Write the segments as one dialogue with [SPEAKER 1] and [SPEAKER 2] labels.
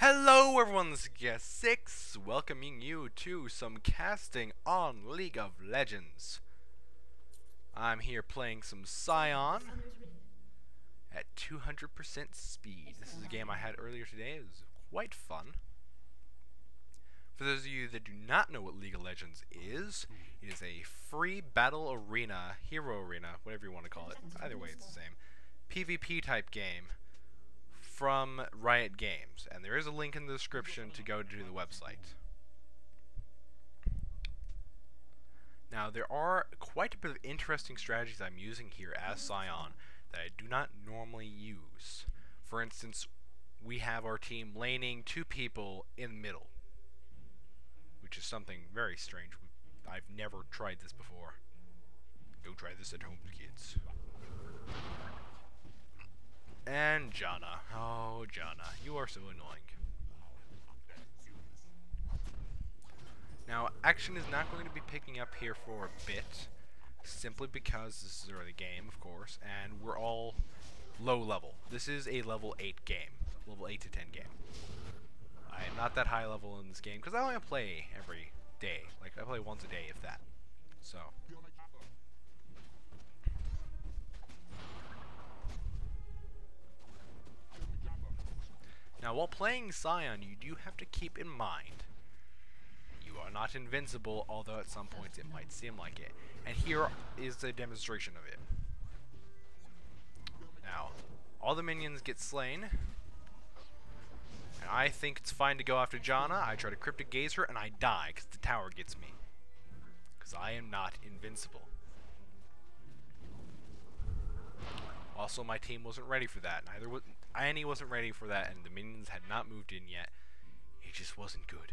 [SPEAKER 1] Hello everyone, this is Guest6, welcoming you to some casting on League of Legends. I'm here playing some Sion at 200% speed. This is a game I had earlier today. It was quite fun. For those of you that do not know what League of Legends is, it is a free battle arena, hero arena, whatever you want to call it. Either way, it's the same. PvP type game from Riot Games, and there is a link in the description to go to the website. Now, there are quite a bit of interesting strategies I'm using here as Sion that I do not normally use. For instance, we have our team laning two people in the middle, which is something very strange. I've never tried this before. Go try this at home, kids. And Janna. Oh, Janna. You are so annoying. Now, action is not going to be picking up here for a bit, simply because this is early game, of course, and we're all low level. This is a level 8 game. Level 8 to 10 game. I am not that high level in this game, because I only play every day. Like, I play once a day, if that. So... Now, while playing Sion, you do have to keep in mind you are not invincible, although at some points it might seem like it. And here is a demonstration of it. Now, all the minions get slain, and I think it's fine to go after Janna. I try to cryptic gaze her, and I die because the tower gets me. Because I am not invincible. Also, my team wasn't ready for that. Neither was Annie wasn't ready for that, and the minions had not moved in yet. It just wasn't good.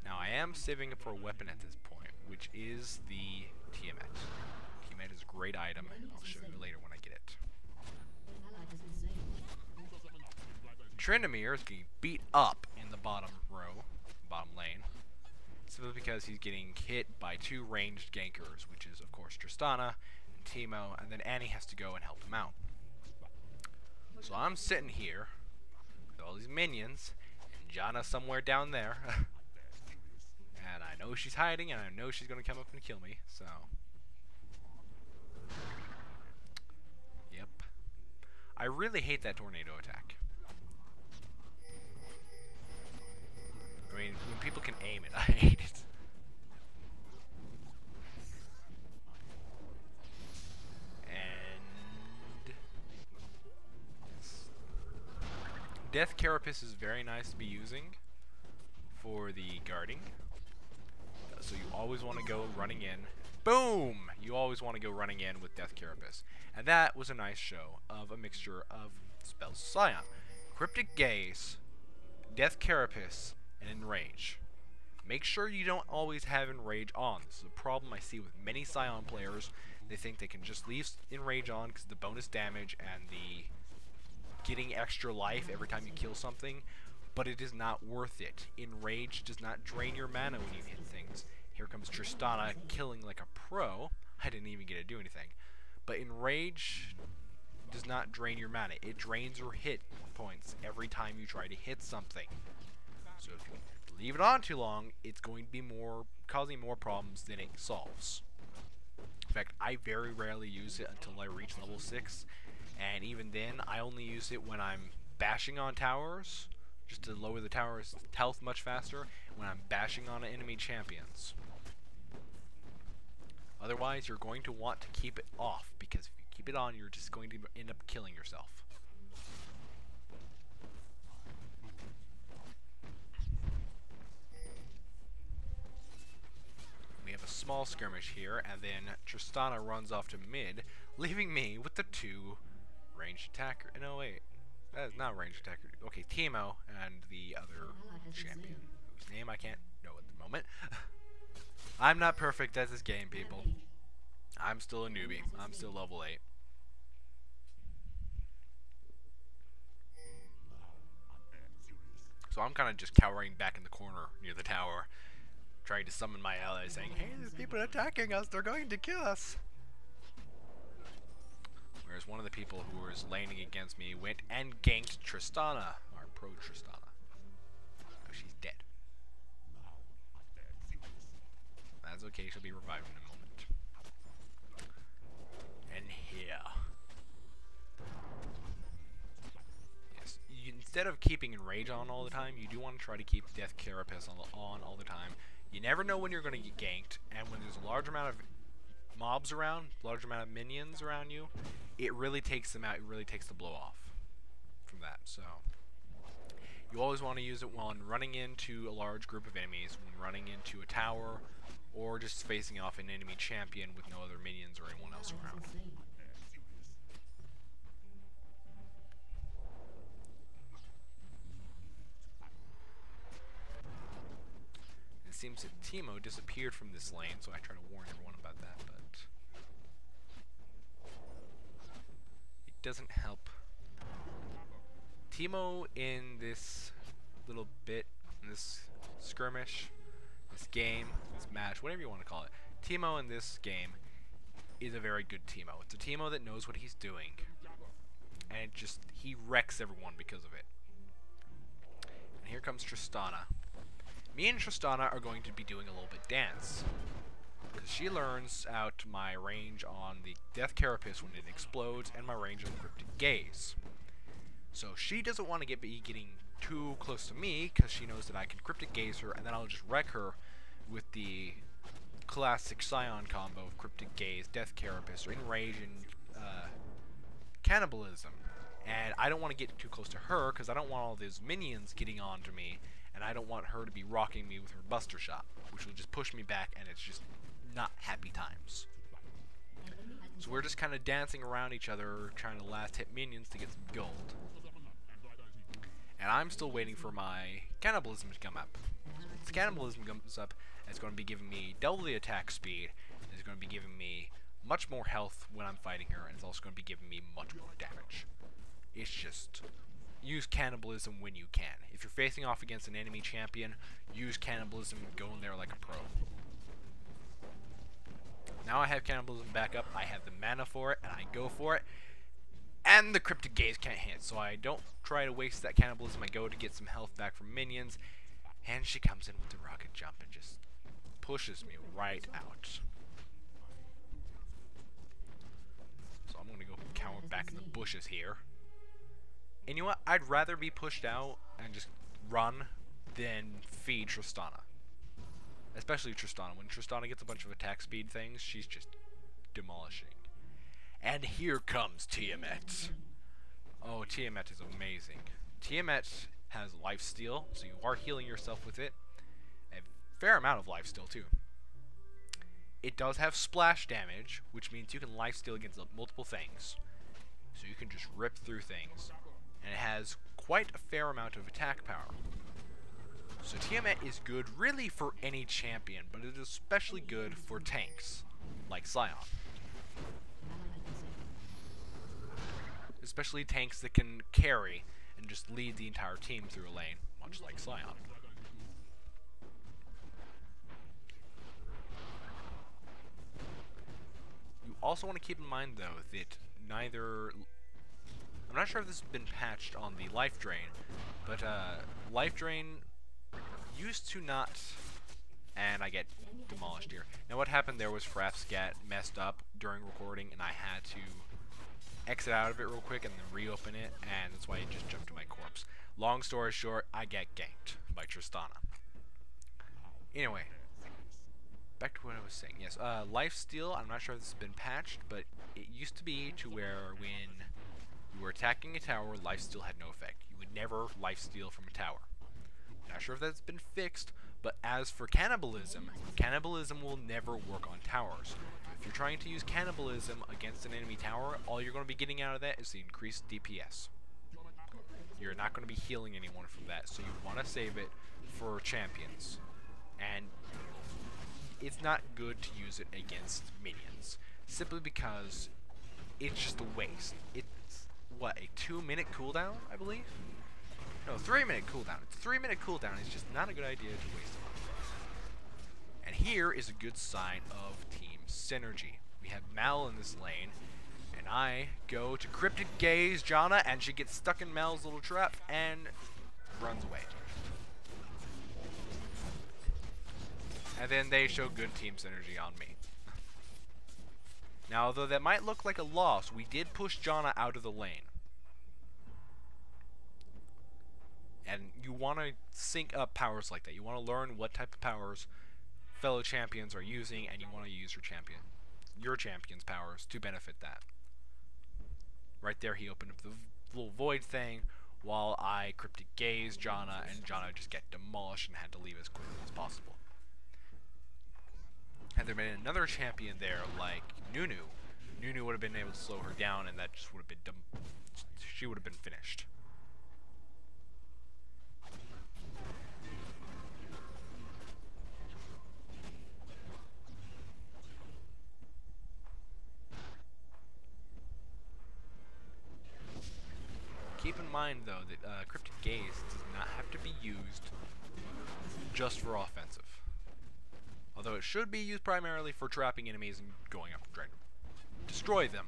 [SPEAKER 1] Now, I am saving up for a weapon at this point, which is the Tiamat. Tiamat is a great item. I'll show you later when I get it. Trindamere is getting beat up in the bottom row, bottom lane, simply because he's getting hit by two ranged gankers, which is, of course, Tristana and Teemo, and then Annie has to go and help him out. So I'm sitting here with all these minions, and Janna somewhere down there, and I know she's hiding, and I know she's going to come up and kill me, so... Yep. I really hate that tornado attack. I mean, when people can aim it, I hate it. And... Death Carapace is very nice to be using for the guarding. So you always want to go running in. Boom! You always want to go running in with Death Carapace. And that was a nice show of a mixture of spells. Sion. Cryptic Gaze, Death Carapace, and Enrage. Make sure you don't always have Enrage on. This is a problem I see with many Sion players. They think they can just leave Enrage on because the bonus damage and the getting extra life every time you kill something, but it is not worth it. Enrage does not drain your mana when you hit things. Here comes Tristana killing like a pro. I didn't even get to do anything. But Enrage does not drain your mana. It drains your hit points every time you try to hit something. So if you leave it on too long, it's going to be causing more problems than it solves. In fact, I very rarely use it until I reach level 6, and even then, I only use it when I'm bashing on towers, just to lower the tower's health much faster, when I'm bashing on enemy champions. Otherwise, you're going to want to keep it off, because if you keep it on, you're just going to end up killing yourself. We have a small skirmish here, and then Tristana runs off to mid, leaving me with the two ranged attacker. No, wait. That is not ranged attacker. Okay, Teemo and the other champion, whose name I can't know at the moment. I'm not perfect at this game, people. I'm still a newbie. I'm still level 8. So I'm kind of just cowering back in the corner near the tower, trying to summon my allies, saying, "Hey, there's people attacking us. They're going to kill us." Whereas one of the people who was laning against me went and ganked Tristana, our pro Tristana. Oh, she's dead. That's okay. She'll be revived in a moment. And here. Yes. Instead of keeping Enrage on all the time, you do want to try to keep Death Carapace on all the time. You never know when you're going to get ganked, and when there's a large amount of mobs around, large amount of minions around you, it really takes them out. It really takes the blow off from that. So you always want to use it when running into a large group of enemies, when running into a tower, or just facing off an enemy champion with no other minions or anyone else around. It seems that Teemo disappeared from this lane, so I try to warn everyone about that, but it doesn't help. Teemo in this little bit, in this skirmish, this game, this match, whatever you want to call it, Teemo in this game is a very good Teemo. It's a Teemo that knows what he's doing, and he wrecks everyone because of it. And here comes Tristana. Me and Tristana are going to be doing a little bit dance, because she learns out my range on the Death Carapace when it explodes, and my range on Cryptic Gaze. So she doesn't want to be getting too close to me, because she knows that I can Cryptic Gaze her, and then I'll just wreck her with the classic Sion combo of Cryptic Gaze, Death Carapace, or Enrage, and Cannibalism. And I don't want to get too close to her, because I don't want all those minions getting onto me, and I don't want her to be rocking me with her Buster Shot, which will just push me back, and it's just not happy times. So we're just kind of dancing around each other, trying to last hit minions to get some gold. And I'm still waiting for my Cannibalism to come up. Once Cannibalism comes up, it's going to be giving me double the attack speed, and it's going to be giving me much more health when I'm fighting her, and it's also going to be giving me much more damage. It's just, use Cannibalism when you can. If you're facing off against an enemy champion, use Cannibalism and go in there like a pro. Now I have Cannibalism back up, I have the mana for it, and I go for it. And the Cryptic Gaze can't hit, so I don't try to waste that Cannibalism. I go to get some health back from minions, and she comes in with the rocket jump and just pushes me right out. So I'm going to go cower back in the bushes here. And you know what? I'd rather be pushed out and just run than feed Tristana. Especially Tristana. When Tristana gets a bunch of attack speed things, she's just demolishing. And here comes Tiamat. Oh, Tiamat is amazing. Tiamat has lifesteal, so you are healing yourself with it. A fair amount of lifesteal, too. It does have splash damage, which means you can lifesteal against multiple things. So you can just rip through things. And it has quite a fair amount of attack power. So Tiamat is good really for any champion, but it is especially good for tanks, like Sion. Especially tanks that can carry and just lead the entire team through a lane, much like Sion. You also want to keep in mind, though, that neither... I'm not sure if this has been patched on the Life Drain, but Life Drain used to not... And I get demolished here. Now what happened there was FrapScat messed up during recording, and I had to exit out of it real quick and then reopen it, and that's why it just jumped to my corpse. Long story short, I get ganked by Tristana. Anyway, back to what I was saying. Yes, lifesteal, I'm not sure if this has been patched, but it used to be to where when you were attacking a tower, lifesteal had no effect. You would never lifesteal from a tower. I'm not sure if that's been fixed, but as for Cannibalism, Cannibalism will never work on towers. If you're trying to use Cannibalism against an enemy tower, all you're going to be getting out of that is the increased DPS. You're not going to be healing anyone from that, so you want to save it for champions. And it's not good to use it against minions, simply because it's just a waste. It's, what, a 2-minute cooldown, I believe? No, 3-minute cooldown. It's a 3-minute cooldown. It's just not a good idea to waste it. here is a good sign of team synergy. We have Mal in this lane, and I go to Cryptic Gaze Janna, and she gets stuck in Mal's little trap and runs away. And then they show good team synergy on me. Now, although that might look like a loss, we did push Janna out of the lane. And you want to sync up powers like that. You want to learn what type of powers fellow champions are using, and you want to use your champion's powers to benefit that. Right there, he opened up the little void thing, while I Cryptic Gaze Janna, and Janna just get demolished and had to leave as quickly as possible. Had there been another champion there like Nunu, Nunu would have been able to slow her down, and that just would have been dumb. She would have been finished. Keep in mind, though, that Cryptic Gaze does not have to be used just for offensive. Although it should be used primarily for trapping enemies and going up and trying to destroy them,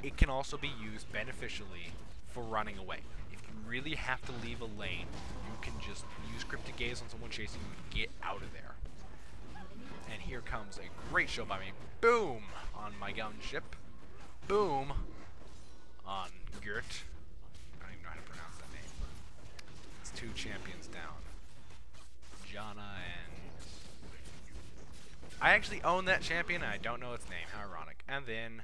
[SPEAKER 1] it can also be used beneficially for running away. If you really have to leave a lane, you can just use Cryptic Gaze on someone chasing you and get out of there. And here comes a great show by me. Boom! On my gunship. Boom! On Gert. I don't even know how to pronounce that name. It's 2 champions down. Janna and... I actually own that champion, and I don't know its name. How ironic. And then...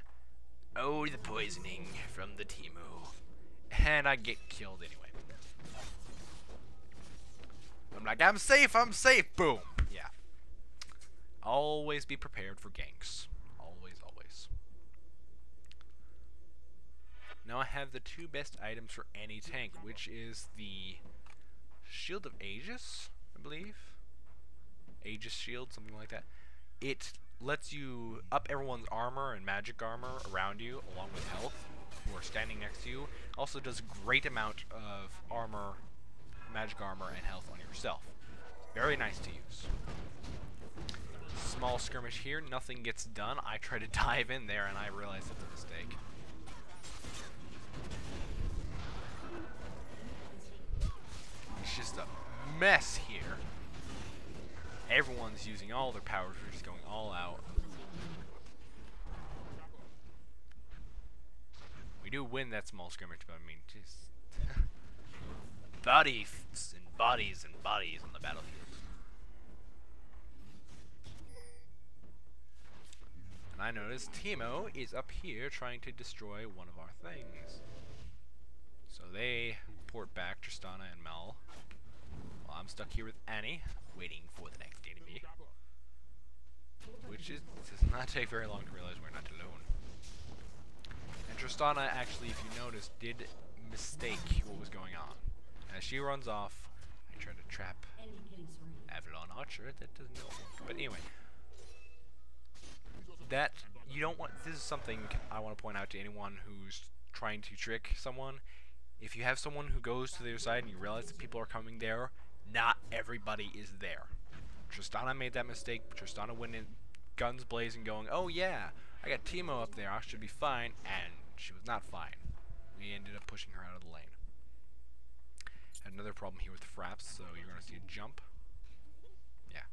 [SPEAKER 1] oh, the poisoning from the Teemo. And I get killed anyway. I'm like, I'm safe, I'm safe! Boom! Yeah. Always be prepared for ganks. Always, always. Now I have the 2 best items for any tank, which is the Shield of Aegis, I believe. Aegis Shield, something like that. It lets you up everyone's armor and magic armor around you, along with health, who are standing next to you. Also does a great amount of armor, magic armor, and health on yourself. Very nice to use. Small skirmish here, nothing gets done. I try to dive in there, and I realize it's a mistake. It's just a mess here. Everyone's using all their powers, we're just going all out. We do win that small skirmish, but I mean, just... bodies and bodies and bodies on the battlefield. And I notice Teemo is up here trying to destroy one of our things. So they port back Tristana and Mel. While I'm stuck here with Annie, waiting for the next enemy. Which does not take very long to realize we're not alone. And Tristana actually, if you notice, did mistake what was going on. As she runs off, I try to trap Avalon Archer. That doesn't work. But anyway, that you don't want. This is something I want to point out to anyone who's trying to trick someone. If you have someone who goes to the other side and you realize that people are coming there, not everybody is there. Tristana made that mistake. Tristana went in, guns blazing, going, "Oh yeah, I got Teemo up there. I should be fine," and she was not fine. We ended up pushing her out of the lane. Had another problem here with the fraps, so you're going to see a jump. Yeah.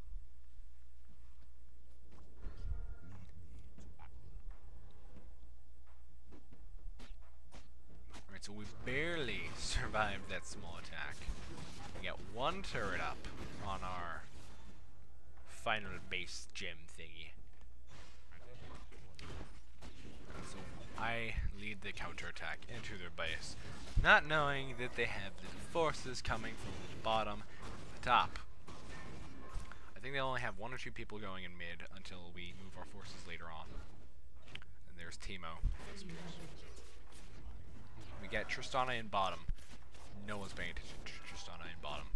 [SPEAKER 1] Alright, so we barely survived that small attack. We got 1 turret up on our final base gem thingy. And so I lead the counterattack into their base, not knowing that they have the forces coming from the bottom, the top. I think they only have 1 or 2 people going in mid until we move our forces later on. And there's Teemo. We get Tristana in bottom. No one's paying attention to Tristana in bottom.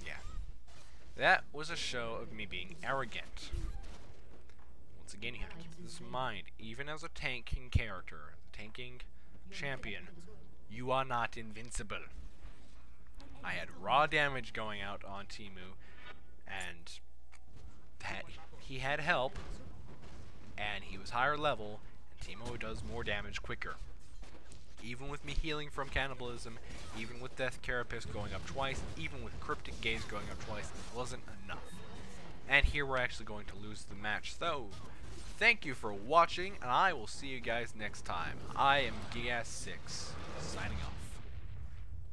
[SPEAKER 1] Yeah. That was a show of me being arrogant. Once again, you have to keep this in mind. Even as a tanking character, as a tanking champion, You are not invincible. I had raw damage going out on Timu, and he had help, and he was higher level, and Teemo does more damage quicker. Even with me healing from cannibalism, even with Death Carapace going up twice, even with Cryptic Gaze going up twice, it wasn't enough. And here we're actually going to lose the match. So, thank you for watching, and I will see you guys next time. I am Gigas6, signing off.